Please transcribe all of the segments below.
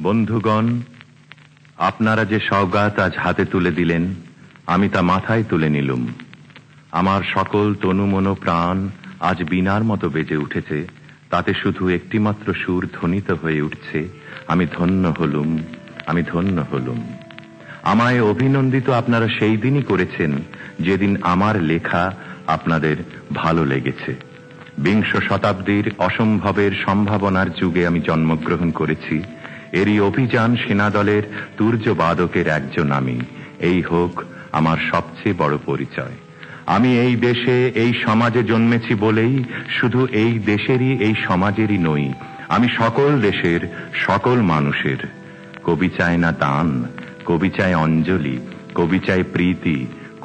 বন্ধুগণ, আপনারা যে সওগাত আজ হাতে তুলে দিলেন, আমি তা মাথায় তুলে নিলুম। আমার সকল তনু মন প্রাণ আজ বীণার মতো বেজে উঠেছে। তাতে শুধু একটিমাত্র সুর ধ্বনিত হয়ে উঠছে, আমি ধন্য হলুম, আমি ধন্য হলুম। আমায় অভিনন্দিত আপনারা সেই দিনই করেছেন যেদিন আমার লেখা আপনাদের ভালো লেগেছে। বিংশ শতাব্দীর অসম্ভবের সম্ভাবনার যুগে আমি জন্মগ্রহণ করেছি। এরই অভিযান সেনাদলের তুর্যবাদকের একজন আমি। এই হোক আমার সবচেয়ে বড় পরিচয়। আমি এই দেশে এই সমাজে জন্মেছি বলেই শুধু এই দেশেরই এই সমাজেরই নই, আমি সকল দেশের সকল মানুষের। কবি চায় না দান, কবি চায় অঞ্জলি, কবি চায় প্রীতি।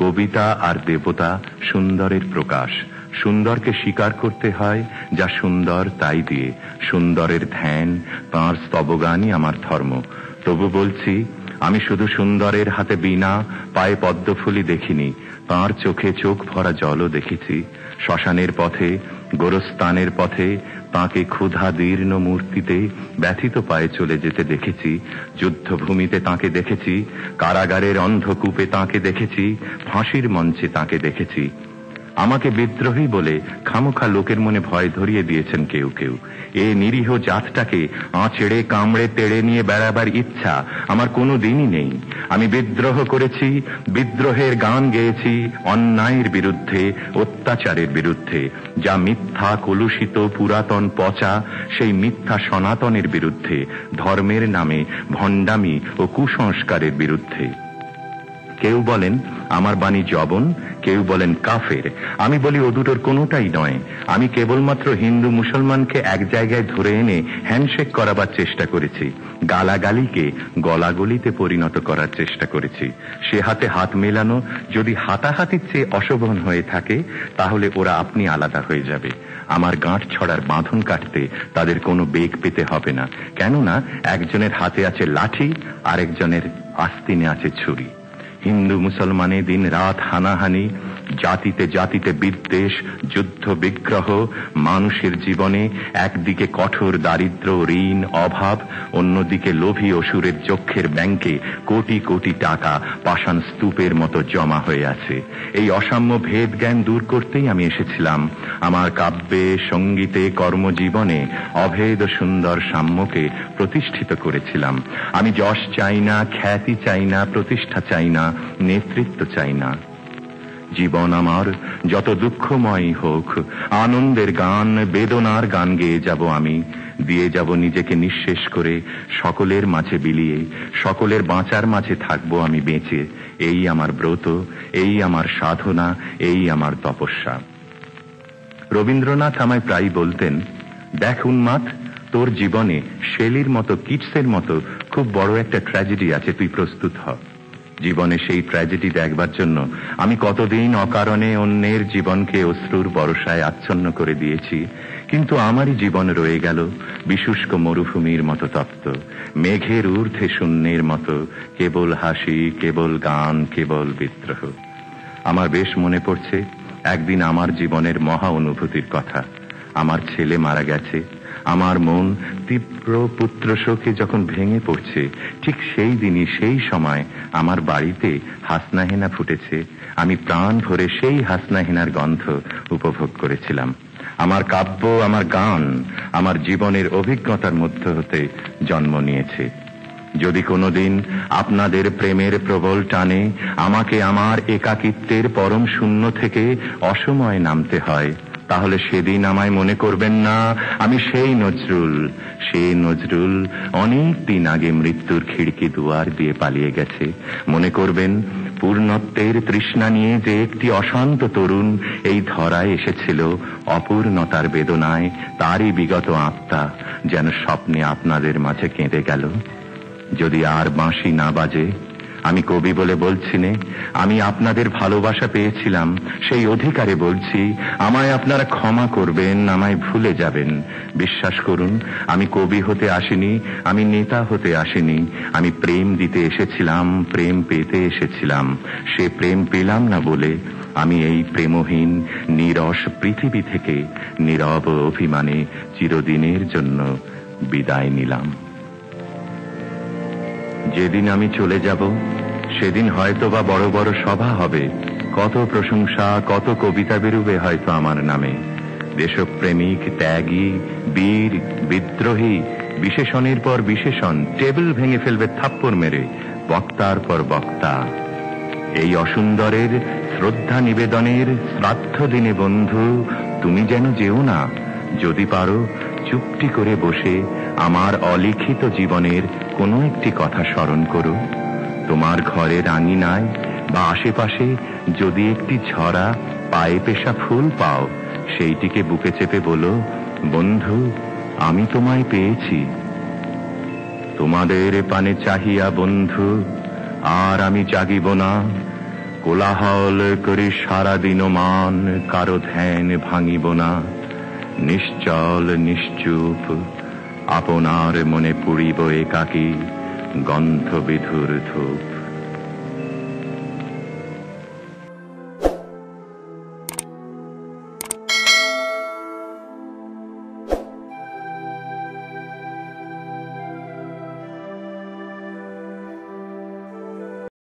কবিতা আর দেবতা সুন্দরের প্রকাশ। সুন্দরকে স্বীকার করতে হয় যা সুন্দর তাই দিয়ে। সুন্দরের ধ্যান, তাঁর স্তবগানই আমার ধর্ম। তবু বলছি, আমি শুধু সুন্দরের হাতে বীণা, পায়ে পদ্মফুলি দেখিনি, তাঁর চোখে চোখ ভরা জলও দেখেছি। শ্মশানের পথে, গোরস্থানের পথে তাঁকে ক্ষুধা দীর্ণ মূর্তিতে ব্যথিত পায়ে চলে যেতে দেখেছি। যুদ্ধভূমিতে তাঁকে দেখেছি, কারাগারের অন্ধকূপে তাঁকে দেখেছি, ফাঁসির মঞ্চে তাঁকে দেখেছি। আমাকে বিদ্রোহী বলে খামোখা লোকের মনে ভয় ধরিয়ে দিয়েছেন কেউ কেউ। এ নিরীহ জাতটাকে আঁচড়ে কামড়ে তেড়ে নিয়ে বেড়াবার ইচ্ছা আমার কোনো দিনই নেই। আমি বিদ্রোহ করেছি, বিদ্রোহের গান গেয়েছি অন্যায়ের বিরুদ্ধে, অত্যাচারের বিরুদ্ধে। যা মিথ্যা, কলুষিত, পুরাতন, পচা, সেই মিথ্যা সনাতনের বিরুদ্ধে, ধর্মের নামে ভণ্ডামি ও কুসংস্কারের বিরুদ্ধে। কেউ বলেন আমার বাণী জবন, কেউ বলেন কাফের। আমি বলি ও দুটোর কোনোটাই নয়। আমি কেবলমাত্র হিন্দু মুসলমানকে এক জায়গায় ধরে এনে হ্যান্ডশেক করাবার চেষ্টা করেছি, গালাগালিকে গলাগলিতে পরিণত করার চেষ্টা করেছি। সে হাতে হাত মেলানো যদি হাতাহাতির চেয়ে অশোভন হয়ে থাকে, তাহলে ওরা আপনি আলাদা হয়ে যাবে। আমার গাঁট ছড়ার বাঁধন কাটতে তাদের কোনো বেগ পেতে হবে না, কেননা একজনের হাতে আছে লাঠি, আরেকজনের আস্তিনে আছে ছুরি। হিন্দু মুসলমানে দিন রাত হানাহানি, জাতিতে জাতিতে বিদ্বেষ, যুদ্ধ বিগ্রহ, মানুষের জীবনে একদিকে কঠোর দারিদ্র, ঋণ, অভাব, অন্যদিকে লোভী অসুরের চক্ষের ব্যাংকে কোটি কোটি টাকা পাষাণ স্তূপের মতো জমা হয়ে আছে। এই অসাম্য ভেদ জ্ঞান দূর করতেই আমি এসেছিলাম। আমার কাব্যে, সঙ্গীতে, কর্মজীবনে অভেদ সুন্দর সাম্যকে প্রতিষ্ঠিত করেছিলাম। আমি যশ চাই না, খ্যাতি চাই না, প্রতিষ্ঠা চাই না, নেতৃত্ব চাই না। জীবন আমার যত দুঃখময় হোক, আনন্দের গান, বেদনার গান গেয়ে যাব আমি। দিয়ে যাব নিজেকে নিঃশেষ করে, সকলের মাঝে বিলিয়ে, সকলের বাঁচার মাঝে থাকবো আমি বেঁচে। এই আমার ব্রত, এই আমার সাধনা, এই আমার তপস্যা। রবীন্দ্রনাথ আমায় প্রায় বলতেন, দেখ উন্মাদ, তোর জীবনে শেলির মতো, কিটসের মতো খুব বড় একটা ট্র্যাজেডি আছে, তুই প্রস্তুত হ। জীবনে সেই ট্র্যাজেডি দেখবার জন্য আমি কতদিন অকারণে অন্যের জীবনকে অশ্রুর বর্ষায় আচ্ছন্ন করে দিয়েছি, কিন্তু আমারই জীবন রয়ে গেল বিশুষ্ক মরুভূমির মতো তপ্ত, মেঘের ঊর্ধ্বে শূন্যের মতো, কেবল হাসি, কেবল গান, কেবল বিদ্রোহ। আমার বেশ মনে পড়ছে একদিন আমার জীবনের মহা অনুভূতির কথা। আমার ছেলে মারা গেছে। আমার মন তীব্র পুত্র শোকে যখন ভেঙে পড়ছে, ঠিক সেই দিনই, সেই সময় আমার বাড়িতে হাসনাহেনা ফুটেছে। আমি প্রাণ ভরে সেই হাসনাহেনার গন্ধ উপভোগ করেছিলাম। আমার কাব্য, আমার গান, আমার জীবনের অভিজ্ঞতার মধ্য হতে জন্ম নিয়েছে। যদি কোনোদিন আপনাদের প্রেমের প্রবল টানে আমাকে আমার একাকিত্বের পরম শূন্য থেকে অসময়ে নামতে হয়, তাহলে সেদিন আমায় মনে করবেন না আমি সেই নজরুল। সেই নজরুল অনেক দিন আগে মৃত্যুর খিড়কি দুয়ার দিয়ে পালিয়ে গেছে। মনে করবেন পূর্ণত্বের তৃষ্ণা নিয়ে যে একটি অশান্ত তরুণ এই ধরায় এসেছিল, অপূর্ণতার বেদনায় তারই বিগত আত্মা যেন স্বপ্নে আপনাদের মাঝে কেঁদে গেল। যদি আর বাঁশি না বাজে, আমি কবি বলে বলছি নে, আমি আপনাদের ভালোবাসা পেয়েছিলাম, সেই অধিকারে বলছি, আমায় আপনারা ক্ষমা করবেন, আমায় ভুলে যাবেন। বিশ্বাস করুন, আমি কবি হতে আসিনি, আমি নেতা হতে আসিনি। আমি প্রেম দিতে এসেছিলাম, প্রেম পেতে এসেছিলাম। সে প্রেম পেলাম না বলে আমি এই প্রেমহীন নীরস পৃথিবী থেকে নীরব অভিমানে চিরদিনের জন্য বিদায় নিলাম। যেদিন আমি চলে যাব সেদিন হয়তোবা বড় বড় সভা হবে, কত প্রশংসা, কত কবিতা বেরুবে হয়তো আমার নামে। দেশপ্রেমিক, ত্যাগী, বীর, বিদ্রোহী, বিশেষণের পর বিশেষণ টেবিল ভেঙে ফেলবে থাপ্পড় মেরে, বক্তার পর বক্তা। এই অসুন্দরের শ্রদ্ধা নিবেদনের শ্রাদ্ধ দিনে বন্ধু তুমি যেন যেও না। যদি পারো চুপটি করে বসে আমার অলিখিত জীবনের কোনো একটি কথা স্মরণ করো। তোমার ঘরের আঙিনায় বা আশেপাশে যদি একটি ঝরা পায়ে পেশা ফুল পাও, সেইটিকে বুকে চেপে বলো, বন্ধু আমি তোমায় পেয়েছি। তোমাদের পানে চাহিয়া বন্ধু আর আমি জাগিব না, কোলাহল করে সারাদিন মান কারো ধ্যান ভাঙিব না। নিশ্চল নিশ্চুপ আপনার মনে পুড়িব একাকী গন্ধ বিধুর ধূপ।